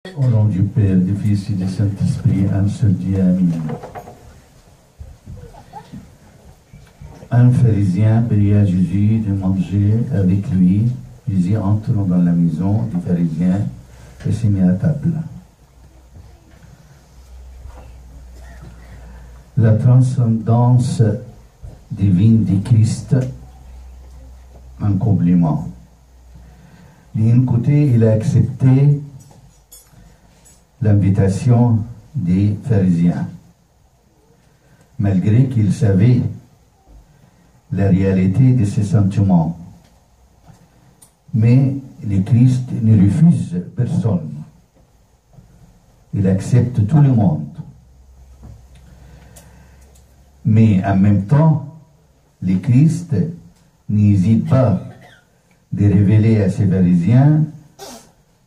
Au nom du Père, du Fils et du Saint-Esprit, un seul Dieu, Amen. Un pharisien pria Jésus de manger avec lui. Jésus entre dans la maison du pharisien et s'est mis à table. La transcendance divine du Christ, un compliment. D'un côté, il a accepté l'invitation des pharisiens, malgré qu'il savait la réalité de ses sentiments. Mais le Christ ne refuse personne. Il accepte tout le monde. Mais en même temps, le Christ n'hésite pas de révéler à ses pharisiens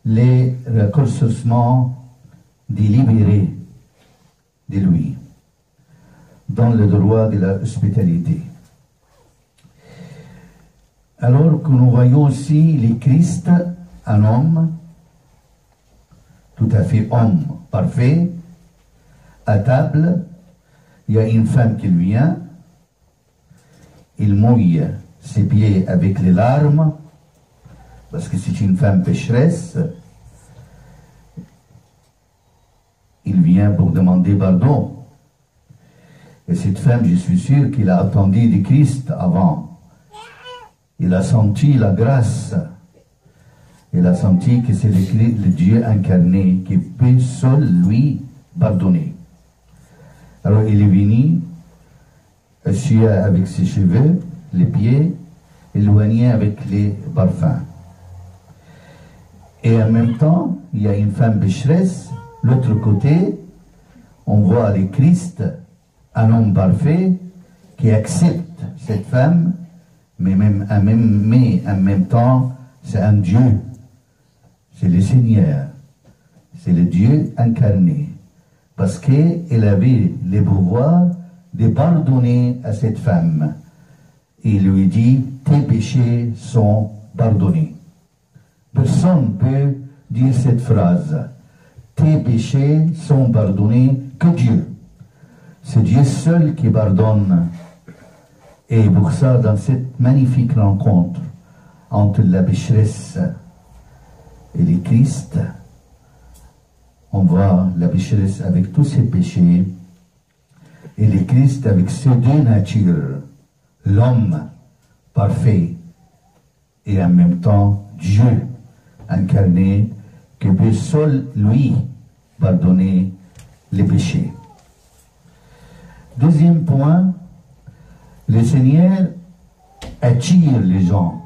les ressourcements délibérés de lui dans le droit de l'hospitalité. Alors que nous voyons aussi le Christ, un homme, tout à fait homme parfait, à table, il y a une femme qui vient, il mouille ses pieds avec les larmes, parce que c'est une femme pécheresse. Il vient pour demander pardon. Et cette femme, je suis sûr qu'il a attendu du Christ avant. Il a senti la grâce. Il a senti que c'est le Dieu incarné qui peut seul lui pardonner. Alors il est venu, assis avec ses cheveux, les pieds, éloigné avec les parfums. Et en même temps, il y a une femme pécheresse. L'autre côté, on voit le Christ, un homme parfait, qui accepte cette femme, mais en même temps, c'est un Dieu. C'est le Seigneur. C'est le Dieu incarné. Parce qu'il avait le pouvoir de pardonner à cette femme. Il lui dit, tes péchés sont pardonnés. Personne ne peut dire cette phrase. Tes péchés sont pardonnés que Dieu. C'est Dieu seul qui pardonne. Et pour ça, dans cette magnifique rencontre entre la pécheresse et le Christ, on voit la pécheresse avec tous ses péchés et le Christ avec ses deux natures, l'homme parfait et en même temps Dieu incarné, qui peut seul lui pardonner les péchés. Deuxième point, le Seigneur attire les gens.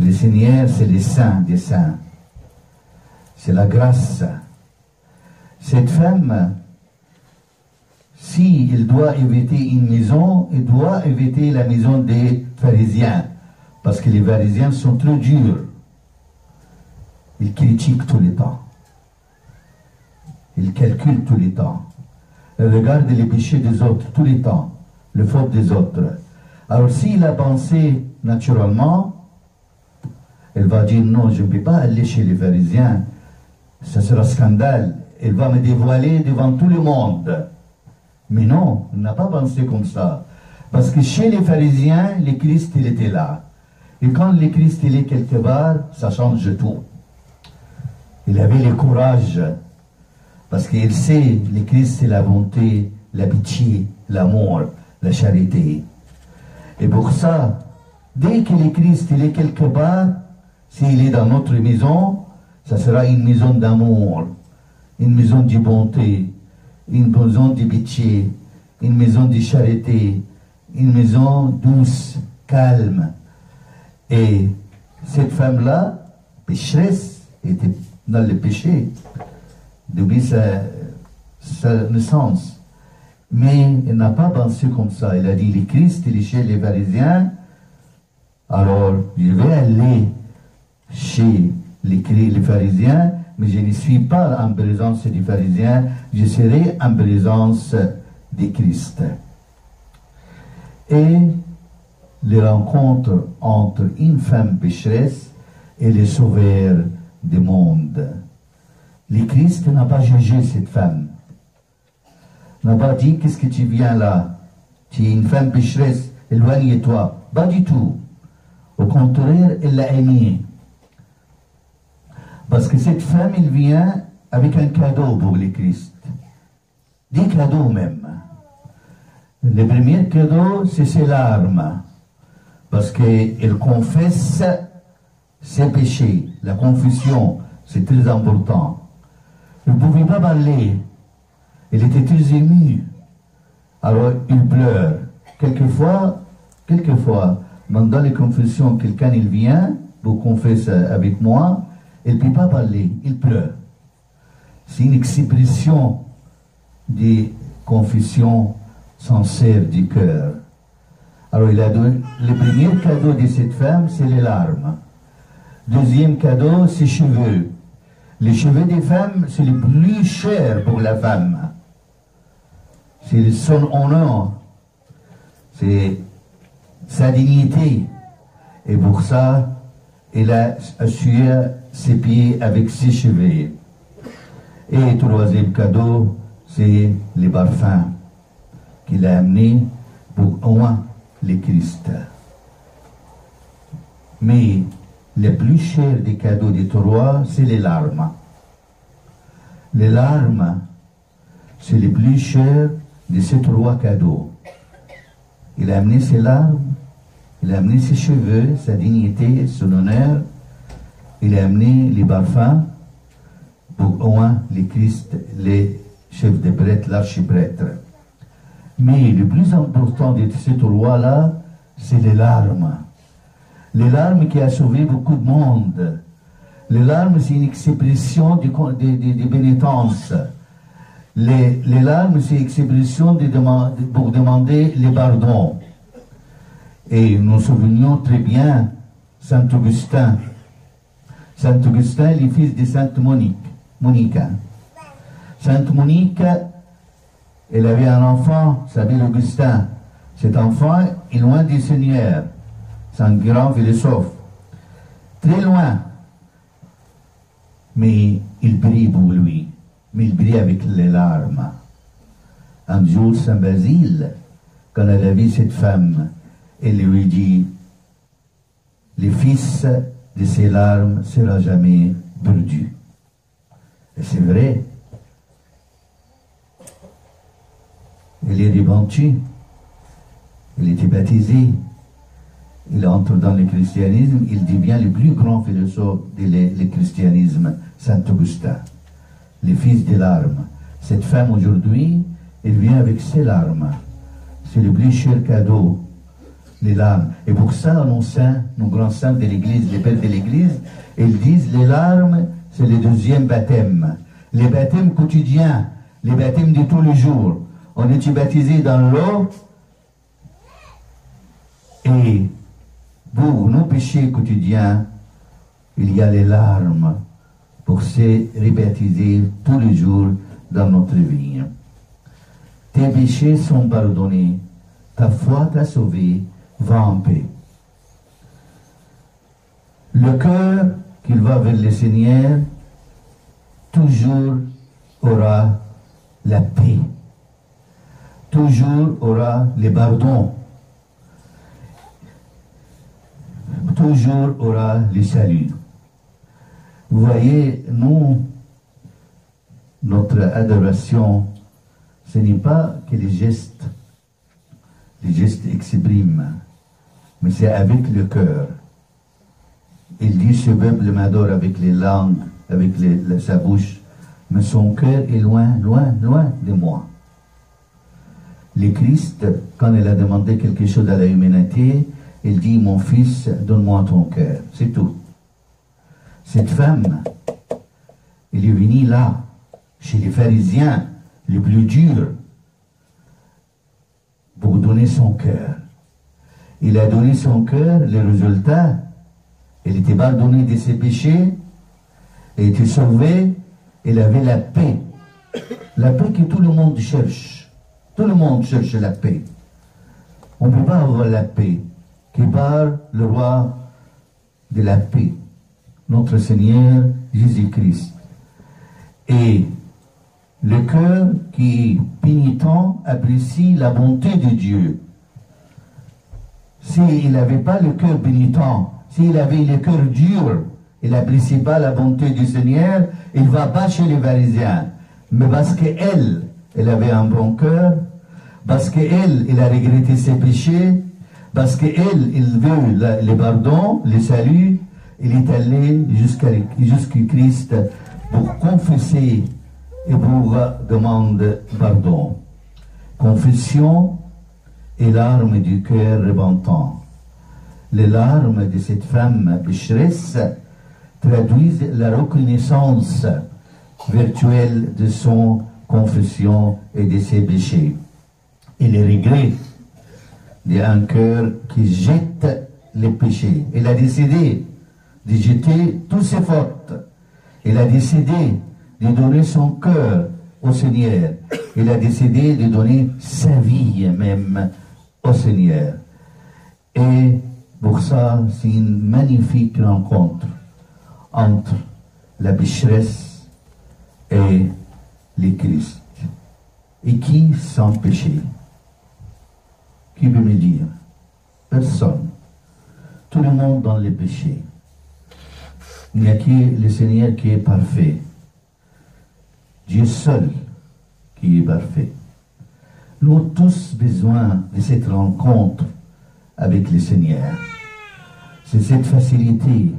Le Seigneur, c'est les saints des saints. C'est la grâce. Cette femme, s'il doit éviter une maison, il doit éviter la maison des pharisiens, parce que les pharisiens sont trop durs. Ils critiquent tout le temps. Ils calculent tout le temps. Ils regardent les péchés des autres tout le temps, le faute des autres. Alors s'il a pensé naturellement, elle va dire non, je ne peux pas aller chez les pharisiens, ça sera scandale, elle va me dévoiler devant tout le monde. Mais non, il n'a pas pensé comme ça. Parce que chez les pharisiens, le Christ, il était là. Et quand le Christ, il est quelque part, ça change tout. Il avait le courage, parce qu'il sait, le Christ, c'est la bonté, la pitié, l'amour, la charité. Et pour ça, dès que le Christ, il est quelque part, s'il est dans notre maison, ça sera une maison d'amour, une maison de bonté, une maison de pitié, une maison de charité, une maison douce, calme. Et cette femme-là, pécheresse, était dans le péché depuis sa naissance. Mais elle n'a pas pensé comme ça. Elle a dit, le Christ, il est chez les pharisiens, alors je vais aller chez les pharisiens, mais je ne suis pas en présence des pharisiens, je serai en présence de Christ. Et les rencontres entre une femme pécheresse et le sauveur du monde. Le Christ n'a pas jugé cette femme. N'a pas dit, qu'est-ce que tu viens là? Tu es une femme pécheresse, éloigne-toi. Pas du tout. Au contraire, elle l'a aimée. Parce que cette femme, elle vient avec un cadeau pour le Christ. Des cadeaux même. Le premier cadeau, c'est ses larmes. Parce qu'elle confesse ses péchés. La confession, c'est très important. Elle ne pouvait pas parler. Elle était très émue. Alors, il pleure. Quelquefois, dans les confessions, quelqu'un il vient pour confesser avec moi, il ne peut pas parler, il pleure. C'est une expression des confessions sincères du cœur. Alors, il a donné, le premier cadeau de cette femme, c'est les larmes. Deuxième cadeau, ses cheveux. Les cheveux des femmes, c'est le plus cher pour la femme. C'est son honneur. C'est sa dignité. Et pour ça, il a assuré ses pieds avec ses cheveux. Et troisième cadeau, c'est les parfums qu'il a amenés pour oindre le Christ. Mais le plus cher des cadeaux des trois, c'est les larmes. Les larmes, c'est le plus cher de ces trois cadeaux. Il a amené ses larmes, il a amené ses cheveux, sa dignité, son honneur. Il a amené les parfums pour oindre les Christ, les chefs de prêtres, l'archiprêtre. Mais le plus important de ces trois-là, c'est les larmes. Les larmes qui a sauvé beaucoup de monde. Les larmes, c'est une expression de pénitence. Les larmes, c'est une expression pour demander le pardon. Et nous nous souvenons très bien Saint Augustin. Saint Augustin, le fils de Sainte Monique. Sainte Monique, elle avait un enfant, s'appelle Augustin. Cet enfant est loin du Seigneur. C'est un grand philosophe. Très loin. Mais il brille pour lui. Mais il brille avec les larmes. Un jour, Saint Basile, quand elle a vu cette femme, elle lui dit, le fils de ses larmes ne sera jamais perdu. Et c'est vrai. Elle est repentie. Elle était baptisée. Il entre dans le christianisme. Il devient le plus grand philosophe du christianisme, Saint Augustin. Le fils des larmes. Cette femme aujourd'hui, elle vient avec ses larmes. C'est le plus cher cadeau, les larmes. Et pour ça, nos saints, nos grands saints de l'Église, les pères de l'Église, ils disent les larmes, c'est le deuxième baptême. Les baptêmes quotidiens, les baptêmes de tous les jours. On est baptisé dans l'eau et pour nos péchés quotidiens, il y a les larmes pour se rebaptiser tous les jours dans notre vie. Tes péchés sont pardonnés, ta foi t'a sauvé, va en paix. Le cœur qui va vers le Seigneur toujours aura la paix, toujours aura le pardon, toujours aura le salut. Vous voyez, nous, notre adoration, ce n'est pas que les gestes expriment, mais c'est avec le cœur. Il dit, ce peuple m'adore avec les langues, avec sa bouche, mais son cœur est loin, loin, loin de moi. Le Christ, quand il a demandé quelque chose à la humanité, il dit, mon fils, donne-moi ton cœur. C'est tout. Cette femme, elle est venue là, chez les pharisiens, les plus durs, pour donner son cœur. Il a donné son cœur, le résultat, il était pardonné de ses péchés, il était sauvé, il avait la paix. La paix que tout le monde cherche. Tout le monde cherche la paix. On ne peut pas avoir la paix que par le roi de la paix, notre Seigneur Jésus-Christ. Et le cœur qui est pénitent apprécie la bonté de Dieu. S'il n'avait pas le cœur pénitent, s'il avait le cœur dur, il n'apprécie pas la bonté du Seigneur, il ne va pas chez les pharisiens. Mais parce qu'elle, elle avait un bon cœur, parce qu'elle, elle a regretté ses péchés, parce qu'elle, il veut le pardon, le salut, il est allé jusqu'à Christ pour confesser et pour demander pardon. Confession et larmes du cœur repentant. Les larmes de cette femme pécheresse traduisent la reconnaissance virtuelle de son confession et de ses péchés. Et le regret d'un cœur qui jette les péchés. Elle a décidé de jeter tous ses fautes. Elle a décidé de donner son cœur au Seigneur. Elle a décidé de donner sa vie même au Seigneur. Et pour ça, c'est une magnifique rencontre entre la pécheresse et le Christ. Et qui sans péché? Qui peut me dire? Personne. Tout le monde dans les péchés. Il n'y a que le Seigneur qui est parfait. Dieu seul qui est parfait. Nous avons tous besoin de cette rencontre avec le Seigneur. C'est cette facilité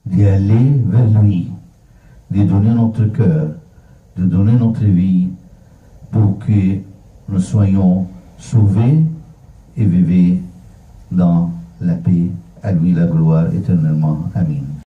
d'y aller vers lui, de donner notre cœur, de donner notre vie pour que nous soyons sauvés et vivons dans la paix. À lui la gloire éternellement. Amen.